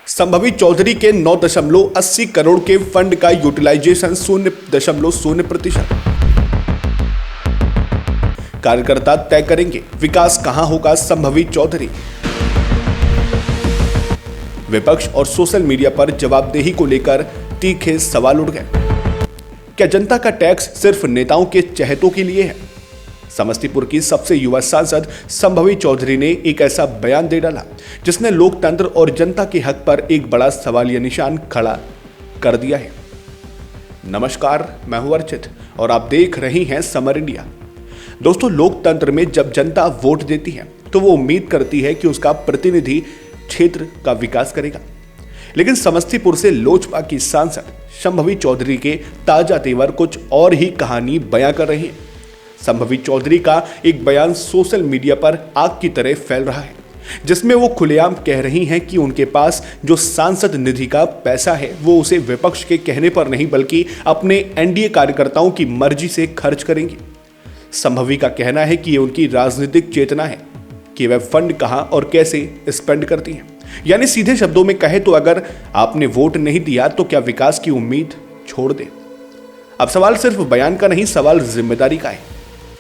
संभवी चौधरी के 9.80 करोड़ के फंड का यूटिलाइजेशन 0.0%। कार्यकर्ता तय करेंगे विकास कहां होगा संभवी चौधरी। विपक्ष और सोशल मीडिया पर जवाबदेही को लेकर तीखे सवाल उठ गए। क्या जनता का टैक्स सिर्फ नेताओं के चहेतों के लिए है? समस्तीपुर की सबसे युवा सांसद संभवी चौधरी ने एक ऐसा बयान दे डाला जिसने लोकतंत्र और जनता के हक पर एक बड़ा सवालिया निशान खड़ा कर दिया है। नमस्कार, मैं हूं अर्चित और आप देख रहे हैं समर इंडिया। दोस्तों, लोकतंत्र में जब जनता वोट देती है तो वो उम्मीद करती है कि उसका प्रतिनिधि क्षेत्र का विकास करेगा। लेकिन समस्तीपुर से लोजपा की सांसद संभवी चौधरी के ताजा तेवर कुछ और ही कहानी बयां कर रही है। संभवी चौधरी का एक बयान सोशल मीडिया पर आग की तरह फैल रहा है, जिसमें वो खुलेआम कह रही हैं कि उनके पास जो सांसद निधि का पैसा है वो उसे विपक्ष के कहने पर नहीं बल्कि अपने एनडीए कार्यकर्ताओं की मर्जी से खर्च करेंगी। संभवी का कहना है कि ये उनकी राजनीतिक चेतना है कि वह फंड कहां और कैसे स्पेंड करती हैं। यानी सीधे शब्दों में कहे तो अगर आपने वोट नहीं दिया तो क्या विकास की उम्मीद छोड़ दे। अब सवाल सिर्फ बयान का नहीं, सवाल जिम्मेदारी का है।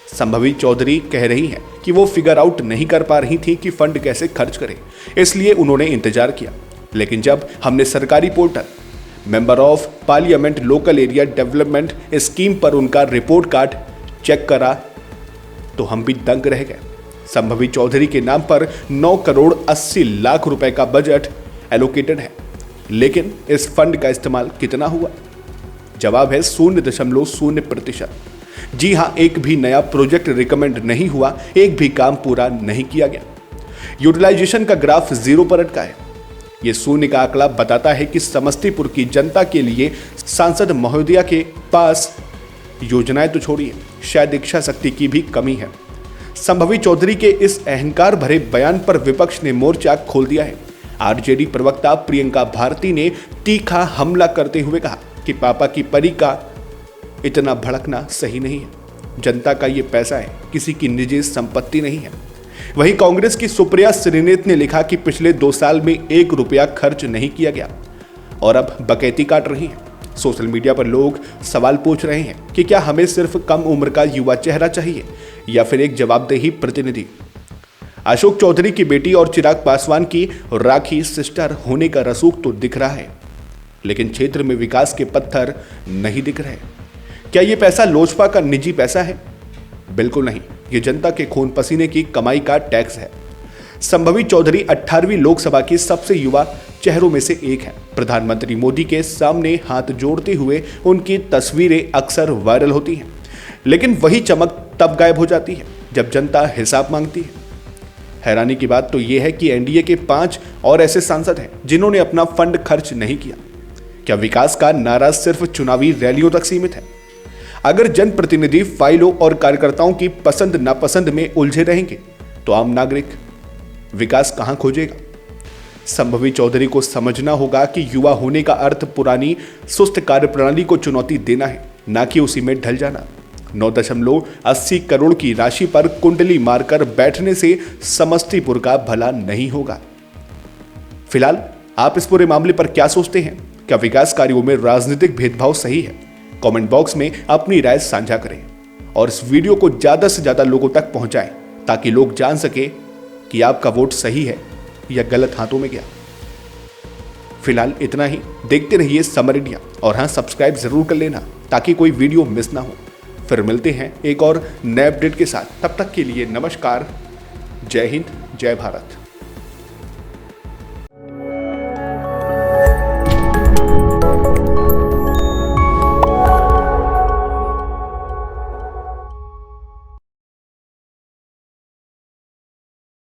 संभवी चौधरी कह रही हैं कि वो फिगर आउट नहीं कर पा रही थी कि फंड कैसे खर्च करें, इसलिए उन्होंने इंतजार किया। लेकिन जब हमने सरकारी portal member of parliament local area development scheme पर उनका रिपोर्ट कार्ड चेक करा तो हम भी दंग रह गए। संभवी चौधरी के नाम पर 9 करोड़ 80 लाख रुपए का बजट एलोकेटेड है, लेकिन इस फंड का इस्तेमाल कितना हुआ? जवाब है 0.0%। जी हां, एक भी नया प्रोजेक्ट रिकमेंड नहीं हुआ, एक भी काम पूरा नहीं किया गया। यूटिलाइजेशन का ग्राफ 0 पर अटका है। यह शून्य का आंकड़ा बताता है कि समस्तीपुर की जनता के लिए सांसद महोदया के पास योजनाएं तो छोड़िए, शायद इच्छा शक्ति की भी कमी है। संभवी चौधरी के इस अहंकार भरे बयान पर विपक्ष ने मोर्चा खोल दिया है। आरजेडी प्रवक्ता प्रियंका भारती ने तीखा हमला करते हुए कहा कि पापा की परी का इतना भड़कना सही नहीं है। जनता का ये पैसा है, किसी की निजी संपत्ति नहीं है। वहीं कांग्रेस की सुप्रिया श्रीनेत ने लिखा कि पिछले 2 साल में 1 रुपया खर्च नहीं किया गया और अब बकैती काट रही है। सोशल मीडिया पर लोग सवाल पूछ रहे हैं कि क्या हमें सिर्फ कम उम्र का युवा चेहरा चाहिए या फिर एक जवाबदेही प्रतिनिधि। अशोक चौधरी की बेटी और चिराग पासवान की राखी सिस्टर होने का रसूख तो दिख रहा है, लेकिन क्षेत्र में विकास के पत्थर नहीं दिख रहे। क्या यह पैसा लोजपा का निजी पैसा है? बिल्कुल नहीं, यह जनता के खून पसीने की कमाई का टैक्स है। संभवी चौधरी 18वीं लोकसभा की सबसे युवा चेहरों में से एक है। प्रधानमंत्री मोदी के सामने हाथ जोड़ते हुए उनकी तस्वीरें अक्सर वायरल होती हैं, लेकिन वही चमक तब गायब हो जाती है जब जनता हिसाब मांगती है। हैरानी की बात तो यह है कि एनडीए के 5 और ऐसे सांसद हैं जिन्होंने अपना फंड खर्च नहीं किया। क्या विकास का नारा सिर्फ चुनावी रैलियों तक सीमित है? अगर जनप्रतिनिधि फाइलों और कार्यकर्ताओं की पसंद नापसंद में उलझे रहेंगे तो आम नागरिक विकास कहां खोजेगा? संभवी चौधरी को समझना होगा कि युवा होने का अर्थ पुरानी सुस्त कार्यप्रणाली को चुनौती देना है, ना कि उसी में ढल जाना। 9.80 करोड़ की राशि पर कुंडली मारकर बैठने से समस्तीपुर का भला नहीं होगा। फिलहाल आप इस पूरे मामले पर क्या सोचते हैं? क्या विकास कार्यों में राजनीतिक भेदभाव सही है? कमेंट बॉक्स में अपनी राय साझा करें और इस वीडियो को ज्यादा से ज्यादा लोगों तक पहुंचाएं ताकि लोग जान सके कि आपका वोट सही है या गलत हाथों में गया। फिलहाल इतना ही। देखते रहिए समर इंडिया और हां, सब्सक्राइब जरूर कर लेना ताकि कोई वीडियो मिस ना हो। फिर मिलते हैं एक और नए अपडेट के साथ। तब तक के लिए नमस्कार, जय हिंद, जय भारत।